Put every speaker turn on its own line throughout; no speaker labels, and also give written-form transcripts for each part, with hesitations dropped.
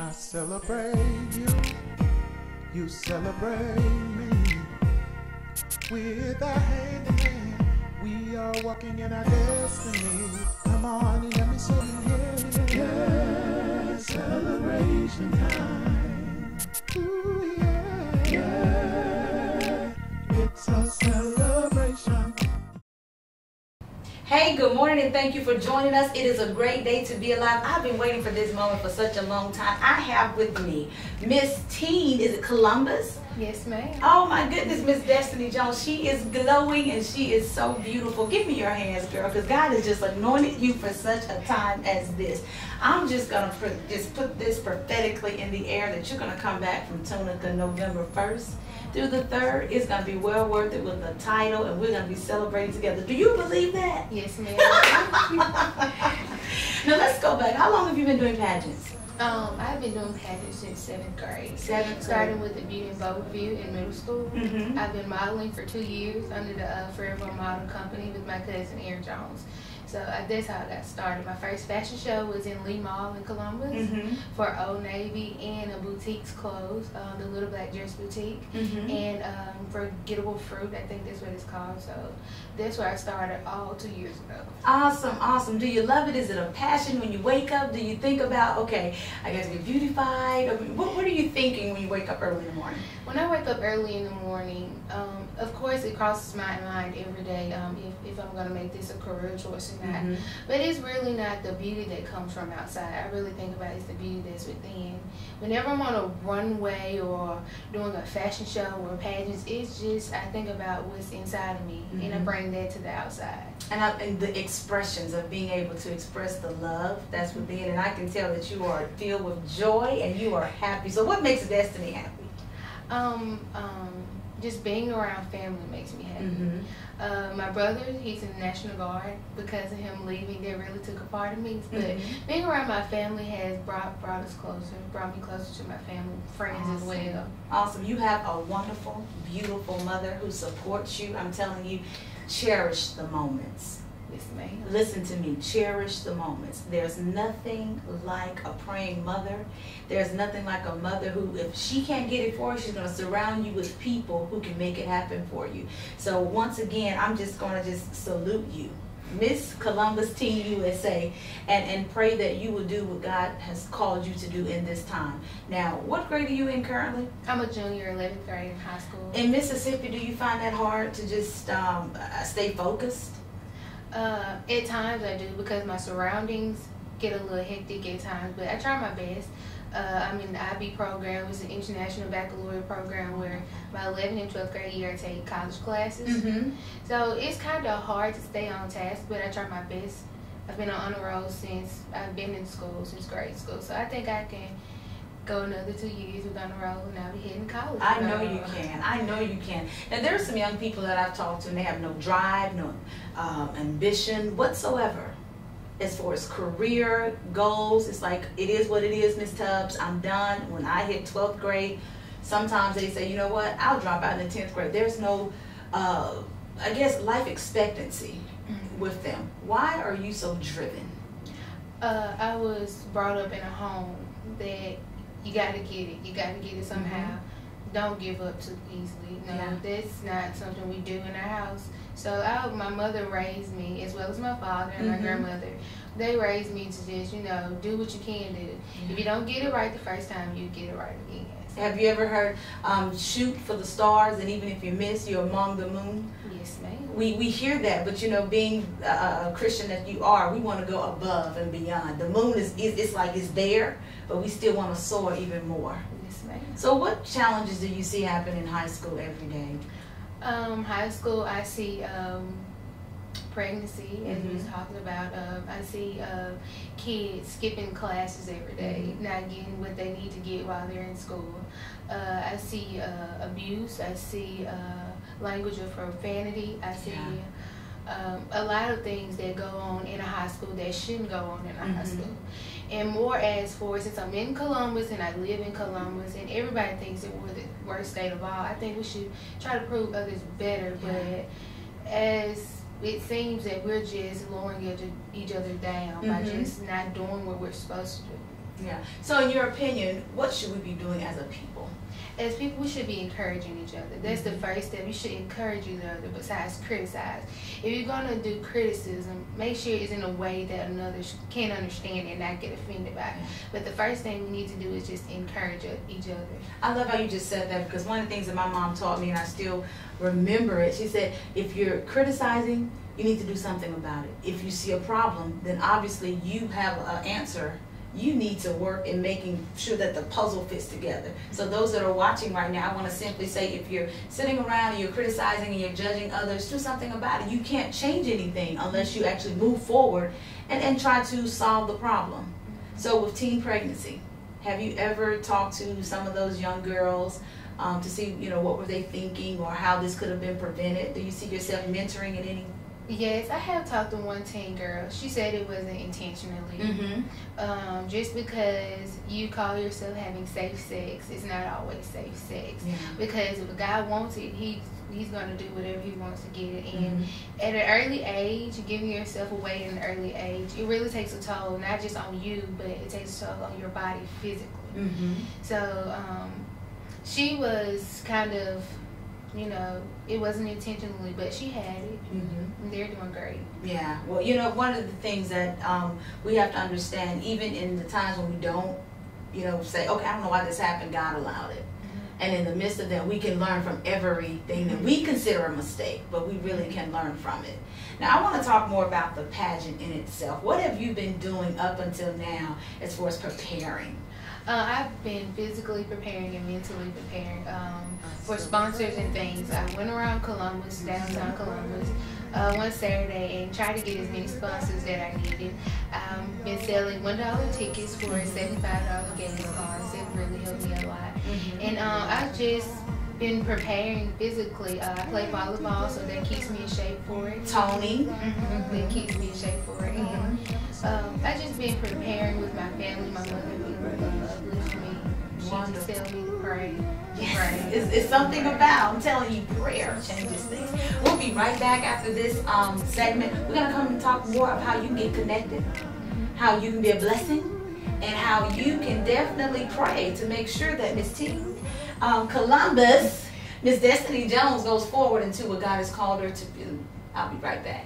I celebrate you, you celebrate me. With our hand in hand, we are walking in our destiny. Come on and let me see you here. Yeah, celebration time. Ooh, yeah, yeah, it's a celebration.
Hey, good morning and thank you for joining us. It is a great day to be alive. I've been waiting for this moment for such a long time. I have with me Miss Teen, is it Columbus?
Yes, ma'am.
Oh my goodness, Miss Destiny Jones. She is glowing and she is so beautiful. Give me your hands, girl, because God has just anointed you for such a time as this. I'm just going to put this prophetically in the air that you're going to come back from Tunica November 1st. Through the 3rd, it's going to be well worth it with the title, and we're going to be celebrating together. Do you believe that?
Yes, ma'am.
Now, let's go back. How long have you been doing pageants?
I've been doing pageants since 7th grade.
7th grade.
Starting with the Beauty and Vogue Review in middle school.
Mm-hmm.
I've been modeling for 2 years under the Forever Model Company with my cousin Erin Jones. So that's how I got started. My first fashion show was in Lee Mall in Columbus
Mm-hmm.
for Old Navy and a boutique's clothes, the Little Black Dress Boutique,
Mm-hmm.
and for Gettable Fruit, I think that's what it's called. So that's where I started all 2 years ago.
Awesome, awesome. Do you love it? Is it a passion when you wake up? Do you think about, okay, I got to get beautified? What are you thinking when you wake up early in the morning?
When I wake up early in the morning, of course it crosses my mind every day if I'm going to make this a career choice or not.
Mm-hmm.
But it's really not the beauty that comes from outside. I really think about it's the beauty that's within. Whenever I'm on a runway or doing a fashion show or pageants, it's just, I think about what's inside of me,
Mm-hmm.
and I bring that to the outside.
And the expressions of being able to express the love that's within, and I can tell that you are filled with joy and you are happy. So what makes Destiny happy?
Just being around family makes me happy.
Mm-hmm.
My brother, he's in the National Guard. Because of him leaving, that really took a part of me. But being around my family has brought us closer, brought me closer to my family, friends as well.
Awesome. You have a wonderful, beautiful mother who supports you. I'm telling you, cherish the moments.
Yes, ma'am.
Listen to me, cherish the moments. There's nothing like a praying mother. There's nothing like a mother who, if she can't get it for you, she's going to surround you with people who can make it happen for you. So once again, I'm just going to salute you, Miss Columbus Teen USA, and pray that you will do what God has called you to do in this time. Now, what grade are you in currently?
I'm a junior, 11th grade in high school.
In Mississippi, do you find that hard to just stay focused?
At times I do, because my surroundings get a little hectic at times, but I try my best. I'm in the IB program. It's an international baccalaureate program where my 11th and 12th grade year I take college classes.
Mm-hmm.
So it's kind of hard to stay on task, but I try my best. I've been on honor roll since I've been in school, since grade school. So I think I can go another 2 years with honor roll and I'll be heading to college.
I know you can. I know you can. Now, there are some young people that I've talked to and they have no drive, no ambition whatsoever as far as career goals. It's like, it is what it is, Miss Tubbs. I'm done. When I hit 12th grade, sometimes they say, you know what, I'll drop out in the 10th grade. There's no, I guess, life expectancy with them. Why are you so driven? I
was brought up in a home that you got to get it. You got to get it somehow. Don't give up too easily. No, that's not something we do in our house. So my mother raised me, as well as my father and my grandmother. They raised me to just, do what you can do. If you don't get it right the first time, you get it right again. So.
Have you ever heard, shoot for the stars, and even if you miss, you're among the moon?
Yes, ma'am.
We hear that, but being a Christian that you are, we want to go above and beyond. The moon it's like it's there, but we still want to soar even more.
Yes, ma'am.
So what challenges do you see happen in high school every day?
High school, I see pregnancy, as we was talking about. I see kids skipping classes every day, not getting what they need to get while they're in school. I see abuse. I see language of profanity. I see a lot of things that go on in a high school that shouldn't go on in a high school. And more as for, since I'm in Columbus and I live in Columbus and everybody thinks that we're the worst state of all, I think we should try to prove others better. But as it seems that we're just lowering each other down by just not doing what we're supposed to do.
Yeah. So in your opinion, what should we be doing as a people?
As people, we should be encouraging each other. That's the first step. You should encourage each other besides criticize. If you're going to do criticism, make sure it's in a way that another can understand and not get offended by it. But the first thing we need to do is just encourage each other.
I love how you just said that, because one of the things that my mom taught me, and I still remember it, she said, if you're criticizing, you need to do something about it. If you see a problem, then obviously you have an answer. You need to work in making sure that the puzzle fits together. So those that are watching right now, I want to simply say, if you're sitting around and you're criticizing and you're judging others, do something about it. You can't change anything unless you actually move forward and try to solve the problem. So with teen pregnancy, have you ever talked to some of those young girls to see, what were they thinking or how this could have been prevented? Do you see yourself mentoring in any?
Yes, I have talked to one teen girl. She said it wasn't intentionally. Just because you call yourself having safe sex, it's not always safe sex.
Yeah.
Because if a guy wants it, he's going to do whatever he wants to get it. And at an early age, giving yourself away at an early age, it really takes a toll, not just on you, but it takes a toll on your body physically. So she was kind of, it wasn't intentionally, but she had it. And they're doing great.
Yeah. Well, one of the things that we have to understand, even in the times when we don't, say, okay, I don't know why this happened, God allowed it. And in the midst of that, we can learn from everything that we consider a mistake, but we really can learn from it. Now, I want to talk more about the pageant in itself. What have you been doing up until now as far as preparing?
I've been physically preparing and mentally preparing for sponsors and things. I went around Columbus, downtown Columbus, one Saturday and tried to get as many sponsors that I needed. I've been selling $1 tickets for $75 gas cards. It really helped me a lot. And I've just been preparing physically. I play volleyball, so that keeps me in shape for it.
Toning.
That keeps me in shape for it. And I've just been preparing with my family. My mother uplifts me. She just tells me to pray.
Yes, it's something about, I'm telling you, prayer changes things. We'll be right back after this segment. We're going to come and talk more of how you can get connected, how you can be a blessing, and how you can definitely pray to make sure that Miss Columbus, Miss Destiny Jones, goes forward into what God has called her to do. I'll be right back.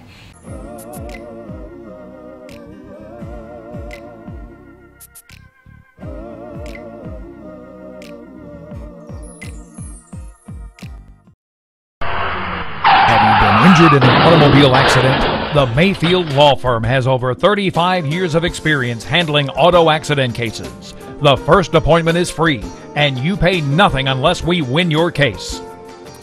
Injured in an automobile accident? The Mayfield Law Firm has over 35 years of experience handling auto accident cases. The first appointment is free, and you pay nothing unless we win your case.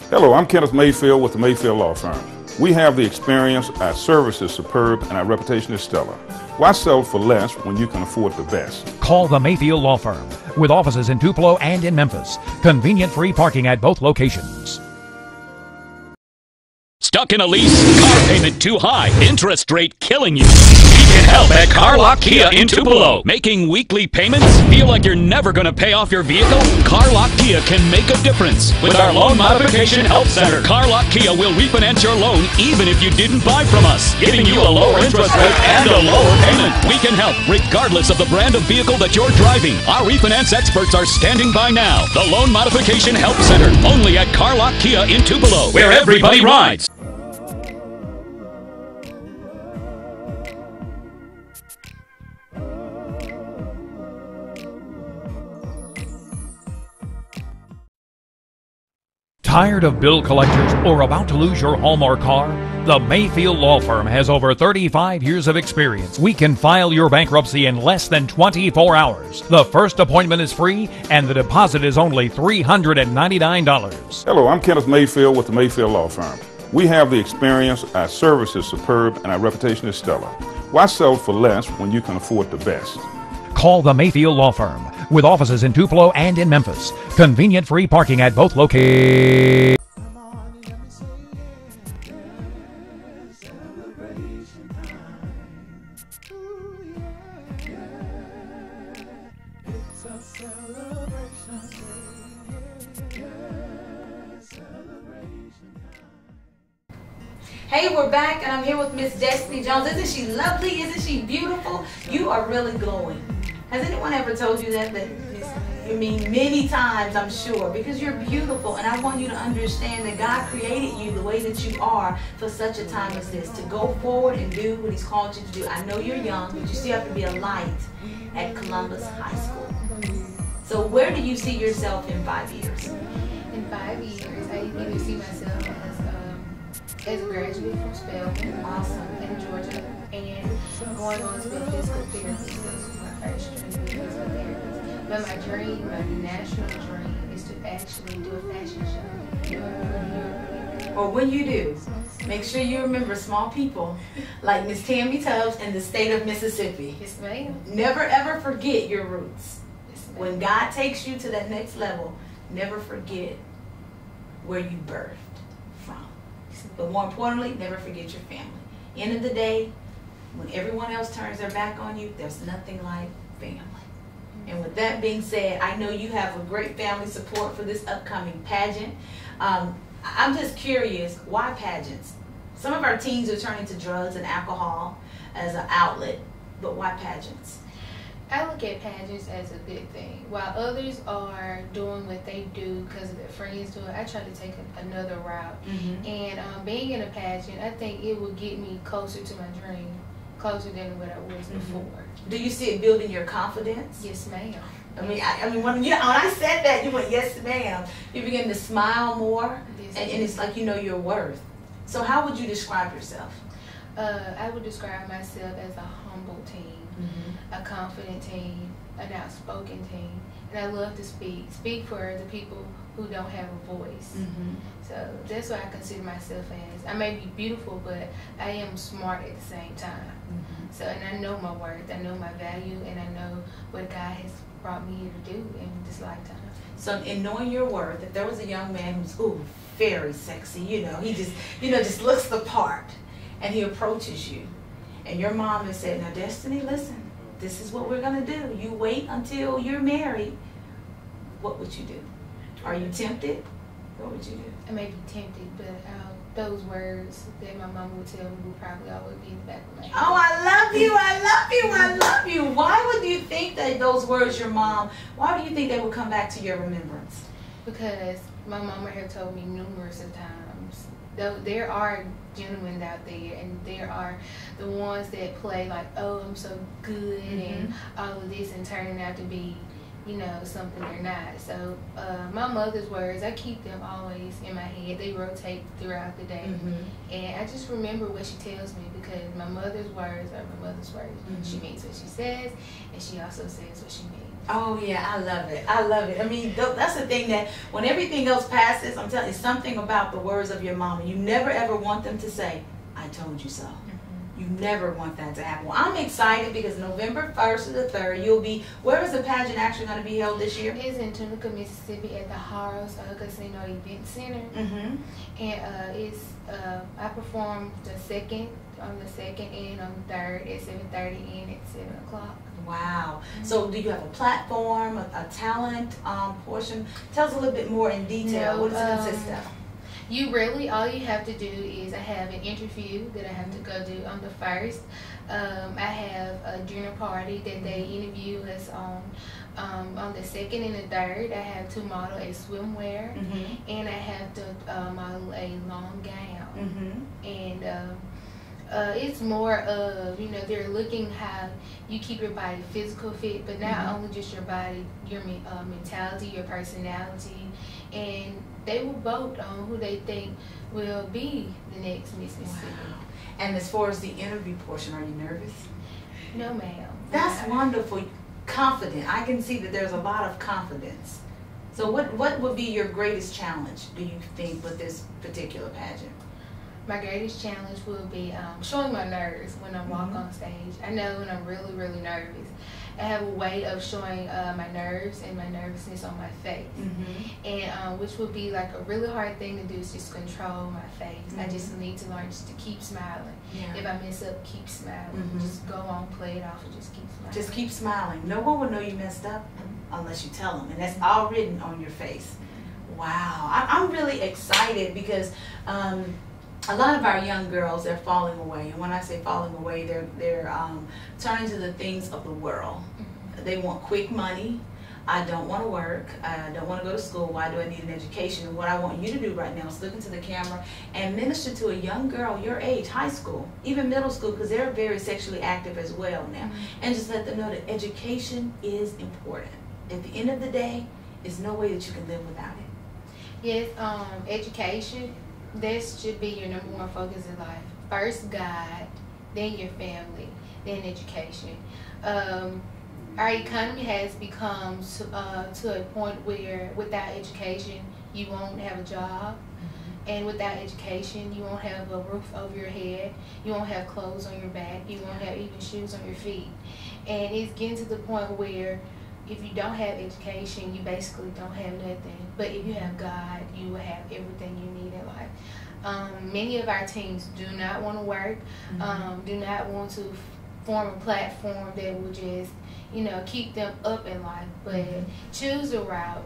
Hello, I'm Kenneth Mayfield with the Mayfield Law Firm. We have the experience, our service is superb, and our reputation is stellar. Why sell for less when you can afford the best?
Call the Mayfield Law Firm, with offices in Tupelo and in Memphis. Convenient free parking at both locations.
Stuck in a lease? Car payment too high? Interest rate killing you? We can help at Car Lock Kia in Tupelo. Making weekly payments? Feel like you're never going to pay off your vehicle? Car Lock Kia can make a difference. With our Loan Modification Help Center, Car Lock Kia will refinance your loan even if you didn't buy from us, giving you a lower interest rate and a lower payment. We can help regardless of the brand of vehicle that you're driving. Our refinance experts are standing by now. The Loan Modification Help Center, only at Car Lock Kia in Tupelo, where everybody rides.
Tired of bill collectors or about to lose your home or car? The Mayfield Law Firm has over 35 years of experience. We can file your bankruptcy in less than 24 hours. The first appointment is free and the deposit is only $399.
Hello, I'm Kenneth Mayfield with the Mayfield Law Firm. We have the experience, our service is superb, and our reputation is stellar. Why sell for less when you can afford the best?
Call the Mayfield Law Firm, with offices in Tupelo and in Memphis. Convenient free parking at both locations.
Come on and let me say yeah, yeah, celebration time. Ooh, yeah, yeah. It's a celebration day, yeah, celebration time.
Hey, we're back, and I'm here with Miss Destiny Jones. Isn't she lovely? Isn't she beautiful? You are really glowing. Has anyone ever told you that? I mean, many times, I'm sure, because you're beautiful, and I want you to understand that God created you the way that you are for such a time as this, to go forward and do what He's called you to do. I know you're young, but you still have to be a light at Columbus High School. So where do you see yourself in 5 years?
In 5 years, I either see myself as a graduate from Spelman, awesome, in Georgia, and going on to be a physical therapist. This is my first dream, to be a physical therapist. But my dream, my national dream, is to actually do a fashion show.
Or when you do, make sure you remember small people like Miss Tammie Tubbs in the state of Mississippi.
Yes, ma'am.
Never ever forget your roots. When God takes you to that next level, never forget where you birthed from. But more importantly, never forget your family. End of the day, when everyone else turns their back on you, there's nothing like family. And with that being said, I know you have a great family support for this upcoming pageant. I'm just curious, why pageants? Some of our teens are turning to drugs and alcohol as an outlet, but why pageants?
I look at pageants as a good thing. While others are doing what they do because of their friends do it, I try to take another route. And being in a pageant, I think it will get me closer to my dream, closer than what I was before.
Do you see it building your confidence?
Yes, ma'am.
I mean, when I said that, you went, yes, ma'am. You begin to smile more,
Yes,
and it's like you know your worth. So how would you describe yourself?
I would describe myself as a humble teen, a confident teen, an outspoken teen, and I love to speak for the people who don't have a voice. So that's what I consider myself as. I may be beautiful, but I am smart at the same time. So, and I know my worth, I know my value, and I know what God has brought me here to do in this lifetime.
So in knowing your worth, if there was a young man who's very sexy, he just looks the part, and he approaches you, and your mom has said, now Destiny, listen, this is what we're gonna do. You wait until you're married. What would you do? Are you tempted? What would you do?
I may be tempted, but those words that my mama would tell me would probably always be in the back of my head.
Oh, I love you, I love you, I love you. Why would you think that those words, your mom, why do you think they would come back to your remembrance?
Because my mama have told me numerous of times, there are gentlemen out there, and there are the ones that play like, oh, I'm so good, and all of this, and turning out to be, something they're not. So my mother's words, I keep them always in my head. They rotate throughout the day. And I just remember what she tells me, because my mother's words are my mother's words. She means what she says, and she also says what she means.
Oh yeah, I love it. I love it. I mean, that's the thing, that when everything else passes, I'm telling you, something about the words of your mama. You never ever want them to say, I told you so. You never want that to happen. Well, I'm excited because November 1st to the 3rd, you'll be, where is the pageant actually going to be held this year?
It's in Tunica, Mississippi at the Harrah's Casino Event Center. And I perform on the 2nd and on the 3rd at 7:30 and at 7 o'clock.
Wow. So do you have a platform, a talent portion? Tell us a little bit more in detail.
No,
what does it consist of?
All you have to do is I have an interview that I have to go do on the 1st. I have a dinner party that they interview us on the 2nd and the 3rd. I have to model a swimwear, and I have to model a long gown. And it's more of, they're looking how you keep your body physical fit, but not only just your body, your mentality, your personality, and they will vote on who they think will be the next Miss Mississippi.
Wow. And as far as the interview portion, are you nervous?
No, ma'am.
That's wonderful. Confident. I can see that there's a lot of confidence. So what would be your greatest challenge, do you think, with this particular pageant?
My greatest challenge will be showing my nerves when I walk on stage. I know when I'm really, really nervous, I have a way of showing my nerves and my nervousness on my face. And which would be like a really hard thing to do, is just control my face. I just need to learn just to keep smiling. If I mess up, keep smiling. Just go on, play it off, and just keep smiling.
Just keep smiling. No one will know you messed up unless you tell them, and that's all written on your face. Wow. I'm really excited because a lot of our young girls, they're falling away, and when I say falling away, they're turning to the things of the world. They want quick money. I don't want to work. I don't want to go to school. Why do I need an education? And what I want you to do right now is look into the camera and minister to a young girl your age, high school, even middle school, because they're very sexually active as well now. And just let them know that education is important. At the end of the day, there's no way that you can live without it.
Yes, education, this should be your number one focus in life. First God, then your family, then education. Our economy has become to a point where without education, you won't have a job. And without education, you won't have a roof over your head. You won't have clothes on your back. You won't have even shoes on your feet. And it's getting to the point where if you don't have education, you basically don't have nothing. But if you have God, you will have everything you need in life. Many of our teens do not want to work, do not want to form a platform that will just, keep them up in life. But choose a route.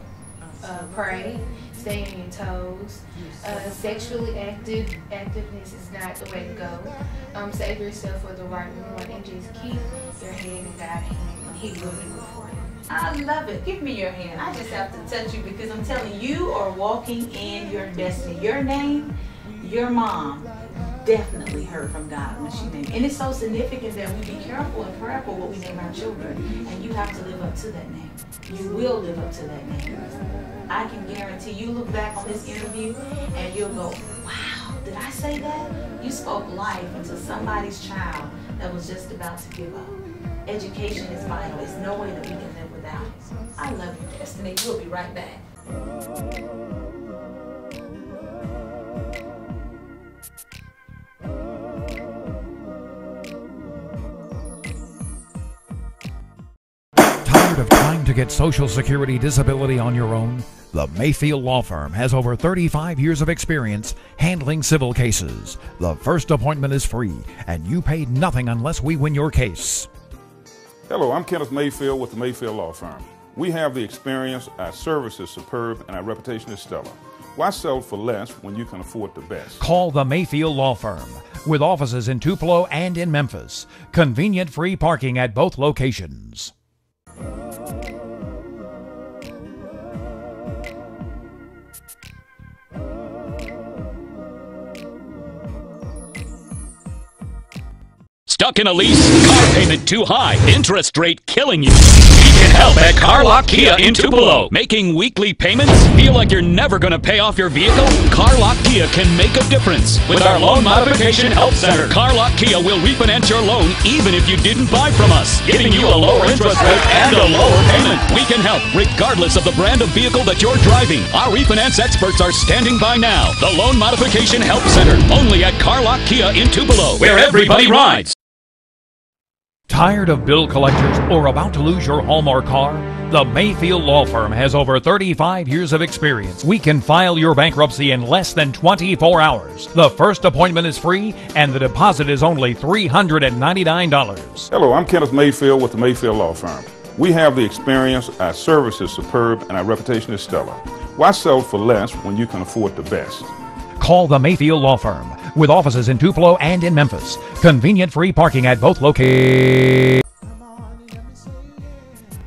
Pray, stay on your toes. Sexually activeness is not the way to go. Save yourself for the right one and just keep your hand in God's hand, and He will do it for you.
I love it. Give me your hand. I just have to touch you because I'm telling you, you are walking in your destiny. Your name, your mom definitely heard from God when she named. And it's so significant that we be careful and prayerful what we name our children. And you have to live up to that name. You will live up to that name. I can guarantee you look back on this interview and you'll go, wow, did I say that? You spoke life into somebody's child that was just about to give up. Education is vital. There's no way that we can live without it. I love you, Destiny. We'll be right back.
Tired of trying to get Social Security disability on your own? The Mayfield Law Firm has over 35 years of experience handling civil cases. The first appointment is free, and you pay nothing unless we win your case.
Hello, I'm Kenneth Mayfield with the Mayfield Law Firm. We have the experience, our service is superb, and our reputation is stellar. Why sell for less when you can afford the best?
Call the Mayfield Law Firm, with offices in Tupelo and in Memphis. Convenient free parking at both locations.
Stuck in a lease? Car payment too high? Interest rate killing you? We can help at Carlock Kia in Tupelo. Making weekly payments? Feel like you're never going to pay off your vehicle? Carlock Kia can make a difference. With our Loan Modification Help Center, Carlock Kia will refinance your loan even if you didn't buy from us, giving you a lower interest rate and a lower payment. We can help regardless of the brand of vehicle that you're driving. Our refinance experts are standing by now. The Loan Modification Help Center, only at Carlock Kia in Tupelo, where everybody rides.
Tired of bill collectors or about to lose your home or car? The Mayfield Law Firm has over 35 years of experience. We can file your bankruptcy in less than 24 hours. The first appointment is free and the deposit is only $399.
Hello, I'm Kenneth Mayfield with the Mayfield Law Firm. We have the experience, our service is superb, and our reputation is stellar. Why sell for less when you can afford the best?
Call the Mayfield Law Firm, with offices in Tupelo and in Memphis. Convenient free parking at both locations.
Come on, let me say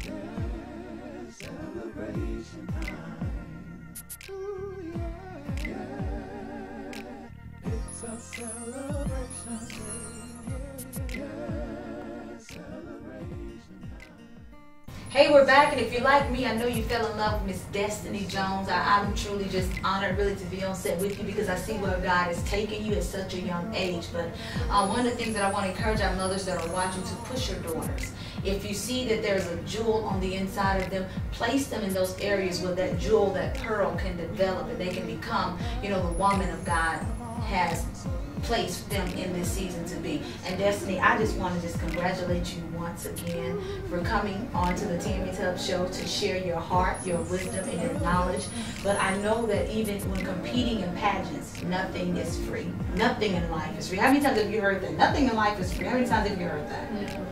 yeah, yeah, celebration time. Ooh, yeah, yeah, it's a celebration day, yeah, celebration time.
Hey, we're back, and if you're like me, I know you fell in love with Miss Destiny Jones. I'm truly just honored really to be on set with you because I see where God is taking you at such a young age. But one of the things that I want to encourage our mothers that are watching to push your daughters. If you see that there's a jewel on the inside of them, place them in those areas where that jewel, that pearl can develop and they can become, the woman of God has placed them in this season to be. And Destiny, I just want to just congratulate you once again for coming onto the Tammie Tubb Show to share your heart, your wisdom, and your knowledge. But I know that even when competing in pageants, nothing is free. Nothing in life is free. How many times have you heard that? Nothing in life is free. How many times have you heard that?
No.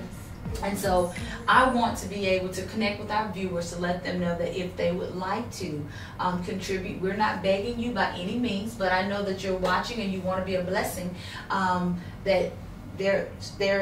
And so I want to be able to connect with our viewers to let them know that if they would like to contribute, we're not begging you by any means, but I know that you're watching and you want to be a blessing, that there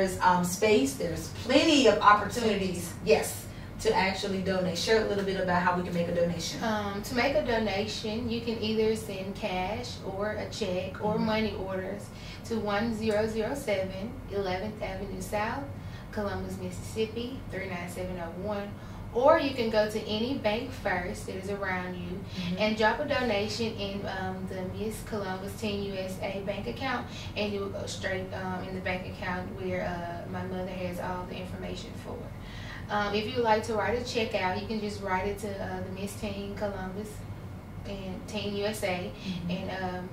is space, there's plenty of opportunities, yes, to actually donate? Share a little bit about how we can make a donation.
To make a donation, you can either send cash or a check or money orders to 1007 11th Avenue South, Columbus, Mississippi 39701. Or you can go to any bank first that is around you and drop a donation in the Miss Columbus 10 USA bank account, and it will go straight in the bank account where my mother has all the information for. If you would like to write a check out, you can just write it to the Miss 10 Columbus and 10 USA, and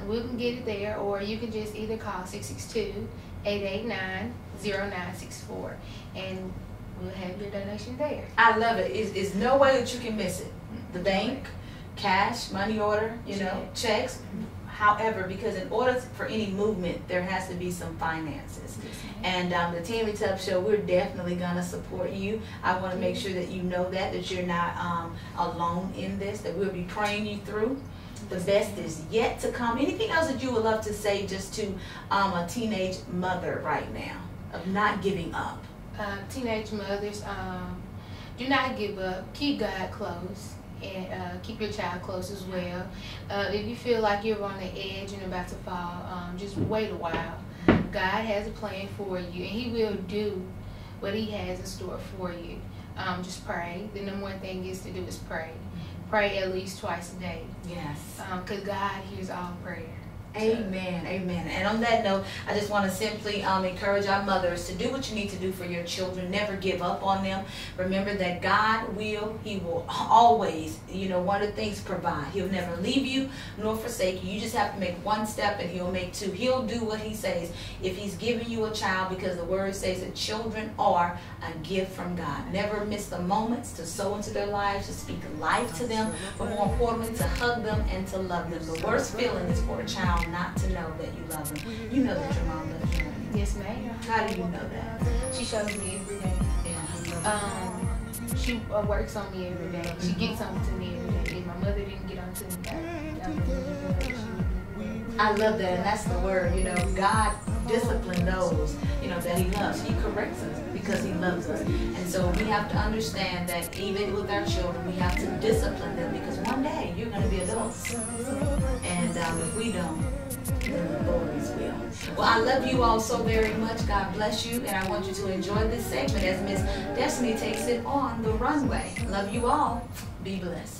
we can get it there. Or you can just either call 662-889-0964, and we'll have your donation there.
I love it. It's no way that you can miss it. The bank, cash, money order, checks. However, because in order for any movement, there has to be some finances. And the Tammie Tubbs Show, we're definitely going to support you. I want to make sure that you know that you're not alone in this, that we'll be praying you through. The best is yet to come. Anything else that you would love to say just to a teenage mother right now of not giving up?
Teenage mothers, do not give up. Keep God close, and keep your child close as well. If you feel like you're on the edge and about to fall, just wait a while. God has a plan for you, and He will do what He has in store for you. Just pray. The number one thing is to do is pray. Pray at least twice a day.
Yes.
Because God hears all prayer.
Amen, amen. And on that note, I just want to simply encourage our mothers to do what you need to do for your children. Never give up on them. Remember that God will, He will always, one of the things, provide. He'll never leave you nor forsake you. You just have to make one step and He'll make two. He'll do what He says. If He's giving you a child, because the Word says that children are a gift from God. Never miss the moments to sow into their lives, to speak life to them, but more importantly, to hug them and to love them. The worst feeling is for a child not to know that you love them. You know that your mom loves you.
Yes, ma'am.
How do you know that?
She shows me every day. She works on me every day. She gets on to me every day. If my mother didn't get on to me,
I love that, and that's the word. God disciplines those, that He loves. He corrects us because He loves us. And so we have to understand that even with our children, we have to discipline them, because one day you're going to be adults. And if we don't, then the boys will. Well, I love you all so very much. God bless you. And I want you to enjoy this segment as Miss Destiny takes it on the runway. Love you all. Be blessed.